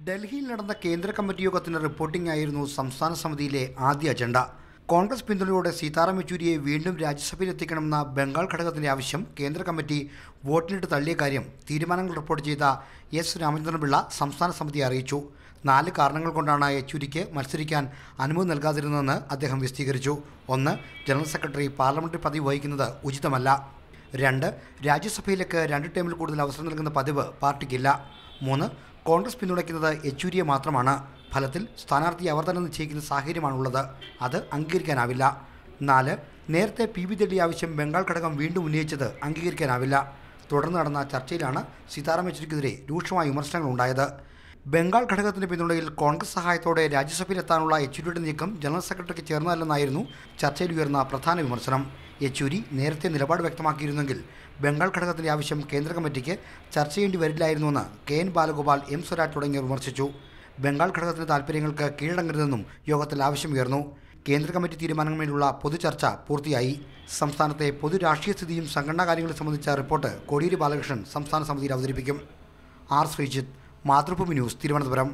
ഡൽഹിയിൽ നടന്ന കേന്ദ്ര കമ്മിറ്റി യോഗത്തിന് റിപ്പോർട്ടിംഗ് ആയിരുന്നു സംസ്ഥാന സമിതിയിലെ ആദ്യ അജണ്ട. കോൺഗ്രസ് പിന്തുണയോടെ സീതാറാം യെച്ചൂരിയെ വീണ്ടും രാജ്യസഭയിൽ എത്തിക്കണമെന്ന ബംഗാൾ ഘടകത്തിന്റെ ആവശ്യം കേന്ദ്ര കമ്മിറ്റി വോട്ടിനിട്ട് തള്ളിയ കാര്യം തീരുമാനങ്ങൾ റിപ്പോർട്ട് ചെയ്ത എസ് രാമചന്ദ്രൻപിള്ള സംസ്ഥാന സമിതിയെ അറിയിച്ചു. 4 കാരണങ്ങൾ കൊണ്ടാണ് യെച്ചൂരിക്ക് മത്സരിക്കാൻ അനുമതി നൽകാതിരുന്നതെന്ന് അദ്ദേഹം വിശദീകരിച്ചു. 1. ജനറൽ സെക്രട്ടറി പാർലമെന്ററി പദവി വഹിക്കുന്നത് ഉചിതമല്ല. 2. രാജ്യസഭയിലേക്ക് 2 ടേമിൽ കൂടുതൽ അവസരം നൽകുന്ന പതിവ് പാർട്ടിക്കില്ല. 3. കോൺഗ്രസ് പിന്തുണയ്ക്കുന്നത് യെച്ചൂരിയെ മാത്രമാണ്. ഫലത്തിൽ സ്ഥാനാർത്ഥിയെ അവർ തന്നെ നിശ്ചയിക്കുന്ന സാഹചര്യമാണുള്ളത്. അത് അംഗീകരിക്കാനാവില്ല. 4. നേരത്തെ PB തള്ളിയ ആവശ്യം ബംഗാൾ ഘടകം വീണ്ടും ഉന്നയിച്ചത് അംഗീകരിക്കാനാവില്ല. തുടർന്ന് നടന്ന ചർച്ചയിലാണ് സീതാറാം യെച്ചൂരിക്കെതിരെ രൂക്ഷമായ വിമർശനങ്ങൾ ഉണ്ടായത്. ബംഗാൾ ഘടകത്തിന്റെ പിന്തുണയിൽ കോൺഗ്രസ് സഹായത്തോടെ രാജ്യസഭയിലെത്താനുള്ള യെച്ചൂരിയുടെ നീക്കം ജനറൽ സെക്രട്ടറിക്ക് ചേർന്നതല്ലെന്നായിരുന്നു ചർച്ചയിൽ ഉയർന്ന പ്രധാന വിമർശനം. യെച്ചൂരി നേരത്തെ നിലപാട് വ്യക്തമാക്കിയിരുന്നെങ്കിൽ ബംഗാൾ ഘടകത്തിന്റെ ആവശ്യം കേന്ദ്ര കമ്മിറ്റിക്ക് ചർച്ച ചെയ്യേണ്ടി വരില്ലായിരുന്നുവെന്ന് KN ബാലഗോപാൽ, M സ്വരാജ് തുടങ്ങിയവർ വിമർശിച്ചു. ബംഗാൾ ഘടകത്തിന്റെ താൽപ്പര്യങ്ങൾക്ക് കീഴടങ്ങരുതെന്നും യോഗത്തിൽ ആവശ്യമുയർന്നു. കേന്ദ്ര കമ്മിറ്റി തീരുമാനങ്ങളിലുള്ള പൊതുചർച്ച പൂർത്തിയായി. സംസ്ഥാനത്തെ പൊതു രാഷ്ട്രീയ സ്ഥിതിയും സംഘടനാ കാര്യങ്ങളും സംബന്ധിച്ച റിപ്പോർട്ട് കോടിയേരി ബാലകൃഷ്ണൻ സംസ്ഥാന സമിതിയിൽ അവതരിപ്പിക്കും. R. ശ്രീജിത്ത്, മാതൃഭൂമി ന്യൂസ്, തിരുവനന്തപുരം.